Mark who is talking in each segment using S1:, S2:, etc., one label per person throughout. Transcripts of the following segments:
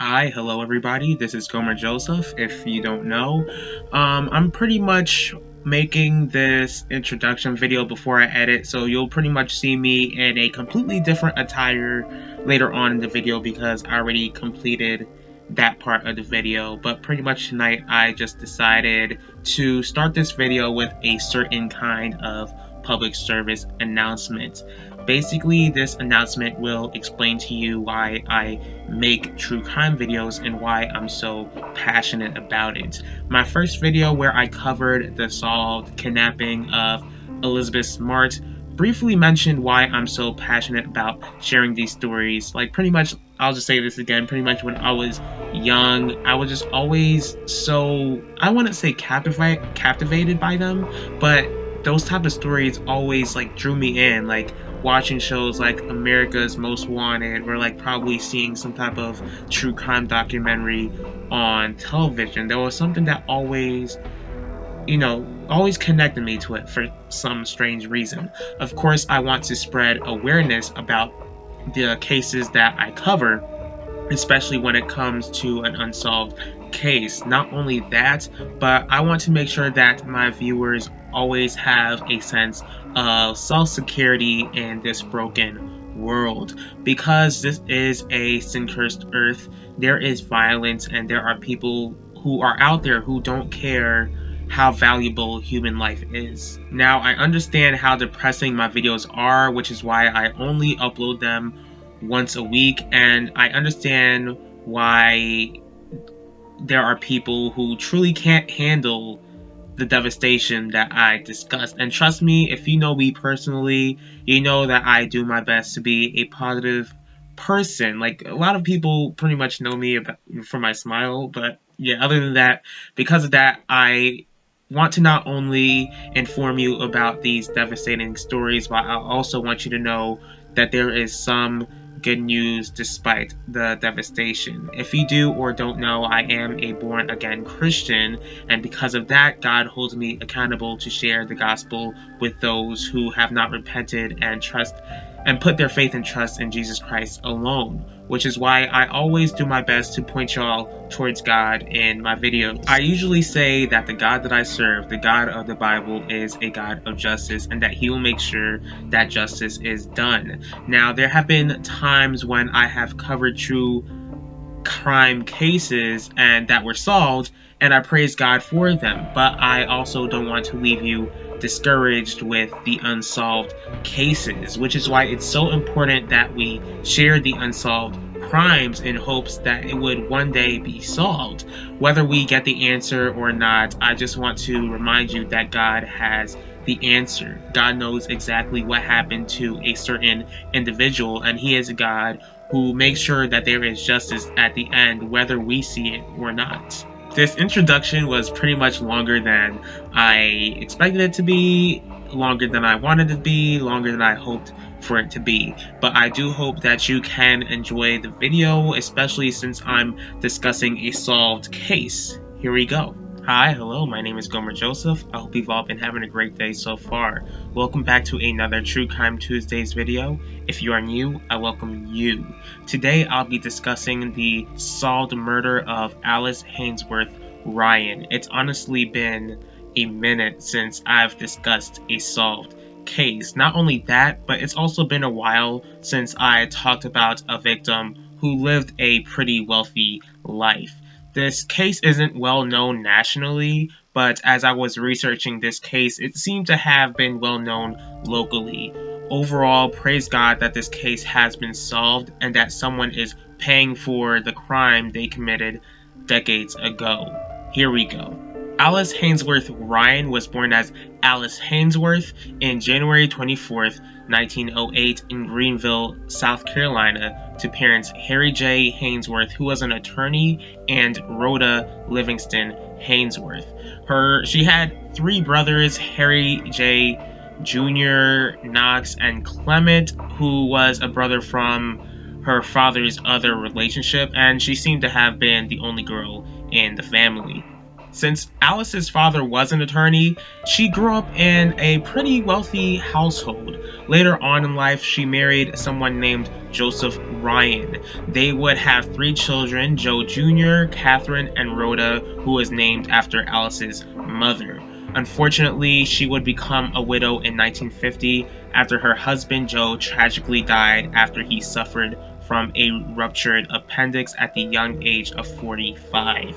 S1: Hi, hello everybody. This is Gomer Joseph. If you don't know, I'm pretty much making this introduction video before I edit, so you'll pretty much see me in a completely different attire later on in the video because I already completed that part of the video. But pretty much tonight, I just decided to start this video with a certain kind of public service announcement. Basically, this announcement will explain to you why I make true crime videos and why I'm so passionate about it. My first video where I covered the solved kidnapping of Elizabeth Smart briefly mentioned why I'm so passionate about sharing these stories. Like pretty much, I'll just say this again, pretty much when I was young, I was just always so, I wouldn't say captivated by them, but those type of stories always like drew me in, like watching shows like America's Most Wanted or like probably seeing some type of true crime documentary on television. There was something that always connected me to it for some strange reason. Of course, I want to spread awareness about the cases that I cover, especially when it comes to an unsolved case. Not only that, but I want to make sure that my viewers always have a sense of self-security in this broken world. Because this is a sin-cursed earth, there is violence and there are people who are out there who don't care how valuable human life is. Now, I understand how depressing my videos are, which is why I only upload them once a week, and I understand why there are people who truly can't handle the devastation that I discussed. And trust me, if you know me personally, you know that I do my best to be a positive person. Like a lot of people pretty much know me for my smile, but yeah, other than that, because of that, I want to not only inform you about these devastating stories, but I also want you to know that there is some good news despite the devastation. If you do or don't know, I am a born again Christian, and because of that, God holds me accountable to share the gospel with those who have not repented and put their faith and trust in Jesus Christ alone, which is why I always do my best to point y'all towards God in my videos. I usually say that the God that I serve, the God of the Bible, is a God of justice and that he will make sure that justice is done. Now, there have been times when I have covered true crime cases and that were solved, and I praise God for them, but I also don't want to leave you discouraged with the unsolved cases, which is why it's so important that we share the unsolved crimes in hopes that it would one day be solved. Whether we get the answer or not, I just want to remind you that God has the answer. God knows exactly what happened to a certain individual, and he is a God who makes sure that there is justice at the end, whether we see it or not. This introduction was pretty much longer than I expected it to be, longer than I wanted it to be, longer than I hoped for it to be. But I do hope that you can enjoy the video, especially since I'm discussing a solved case. Here we go. Hi, hello, my name is Gomer Joseph. I hope you've all been having a great day so far. Welcome back to another True Crime Tuesdays video. If you are new, I welcome you. Today I'll be discussing the solved murder of Alice Haynsworth Ryan. It's honestly been a minute since I've discussed a solved case. Not only that, but it's also been a while since I talked about a victim who lived a pretty wealthy life. This case isn't well known nationally, but as I was researching this case, it seemed to have been well known locally. Overall, praise God that this case has been solved and that someone is paying for the crime they committed decades ago. Here we go. Alice Haynsworth Ryan was born as Alice Haynsworth in January 24th, 1908 in Greenville, South Carolina, to parents Harry J. Haynsworth, who was an attorney, and Rhoda Livingston Haynsworth. She had three brothers, Harry J. Jr., Knox, and Clement, who was a brother from her father's other relationship, and she seemed to have been the only girl in the family. Since Alice's father was an attorney, she grew up in a pretty wealthy household. Later on in life, she married someone named Joseph Ryan. They would have three children: Joe Jr., Catherine, and Rhoda, who was named after Alice's mother. Unfortunately, she would become a widow in 1950 after her husband Joe tragically died after he suffered from a ruptured appendix at the young age of 45.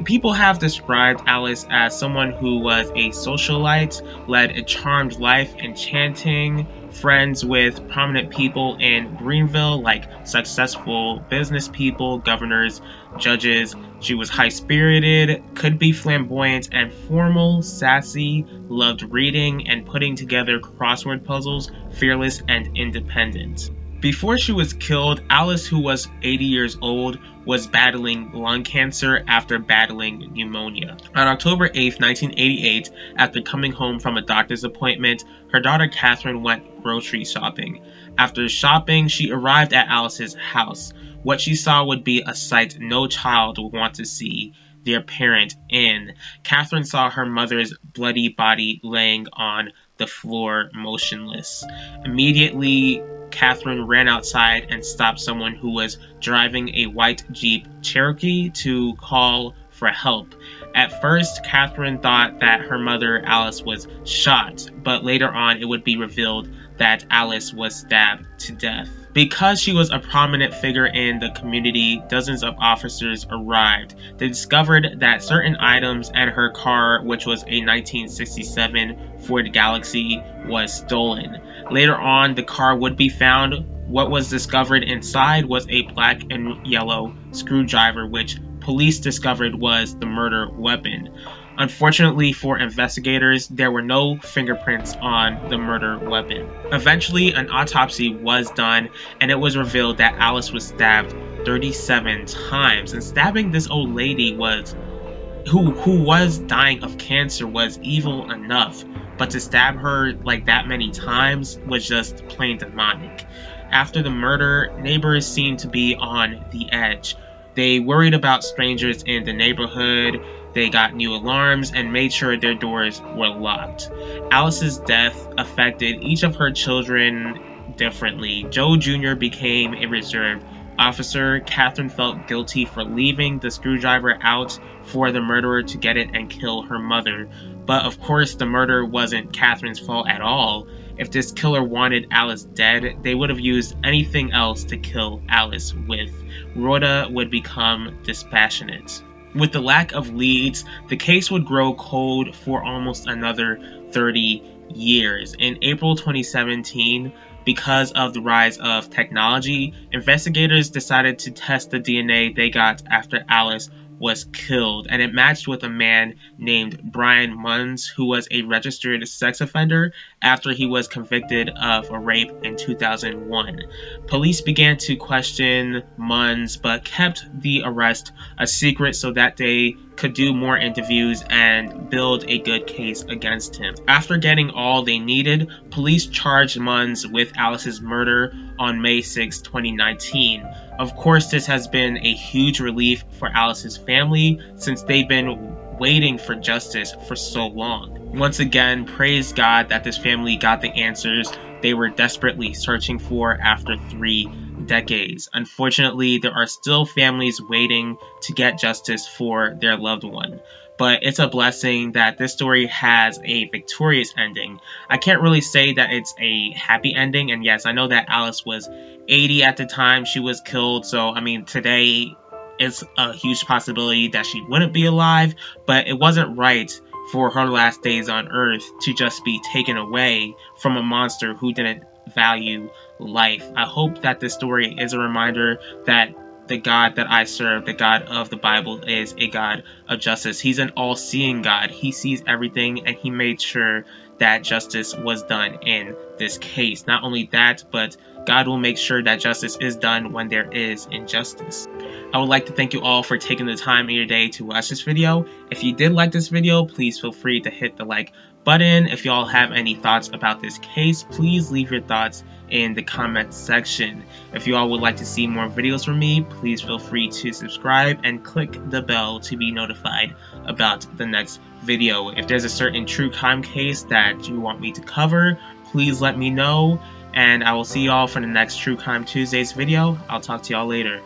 S1: People have described Alice as someone who was a socialite, led a charmed life, enchanting, friends with prominent people in Greenville like successful business people, governors, judges. She was high-spirited, could be flamboyant and formal, sassy, loved reading and putting together crossword puzzles, fearless and independent. Before she was killed, Alice, who was 80 years old, was battling lung cancer after battling pneumonia. On October 8, 1988, after coming home from a doctor's appointment, her daughter Catherine went grocery shopping. After shopping, she arrived at Alice's house. What she saw would be a sight no child would want to see their parent in. Catherine saw her mother's bloody body laying on the floor motionless. Immediately, Catherine ran outside and stopped someone who was driving a white Jeep Cherokee to call for help. At first, Catherine thought that her mother, Alice, was shot, but later on it would be revealed that Alice was stabbed to death. Because she was a prominent figure in the community, dozens of officers arrived. They discovered that certain items in her car, which was a 1967 Ford Galaxy, was stolen. Later on, the car would be found. What was discovered inside was a black and yellow screwdriver, which police discovered was the murder weapon. Unfortunately for investigators, there were no fingerprints on the murder weapon. Eventually, an autopsy was done, and it was revealed that Alice was stabbed 37 times. And stabbing this old lady who was dying of cancer was evil enough, but to stab her like that many times was just plain demonic. After the murder, neighbors seemed to be on the edge. They worried about strangers in the neighborhood. They got new alarms and made sure their doors were locked. Alice's death affected each of her children differently. Joe Jr. became a reserve officer. Catherine felt guilty for leaving the screwdriver out for the murderer to get it and kill her mother. But of course, the murder wasn't Catherine's fault at all. If this killer wanted Alice dead, they would have used anything else to kill Alice with. Rhoda would become dispassionate. With the lack of leads, the case would grow cold for almost another 30 years. In April 2017, because of the rise of technology, investigators decided to test the DNA they got after Alice was killed, and it matched with a man named Brian Munns, who was a registered sex offender after he was convicted of a rape in 2001. Police began to question Munns, but kept the arrest a secret so that they could do more interviews and build a good case against him. After getting all they needed, police charged Munns with Alice's murder on May 6, 2019. Of course, this has been a huge relief for Alice's family since they've been waiting for justice for so long. Once again, praise God that this family got the answers they were desperately searching for after 3 decades. Unfortunately, there are still families waiting to get justice for their loved one. But it's a blessing that this story has a victorious ending. I can't really say that it's a happy ending, and yes, I know that Alice was 80 at the time she was killed, so I mean, today it's a huge possibility that she wouldn't be alive, but it wasn't right for her last days on Earth to just be taken away from a monster who didn't value life. I hope that this story is a reminder that the God that I serve, the God of the Bible, is a God of justice. He's an all-seeing God. He sees everything, and he made sure that justice was done in this case. Not only that, but God will make sure that justice is done when there is injustice. I would like to thank you all for taking the time in your day to watch this video. If you did like this video, please feel free to hit the like button. If y'all have any thoughts about this case, please leave your thoughts in the comment section. If you all would like to see more videos from me, please feel free to subscribe and click the bell to be notified about the next video. If there's a certain true crime case that you want me to cover, please let me know, and I will see y'all for the next True Crime Tuesdays video. I'll talk to y'all later.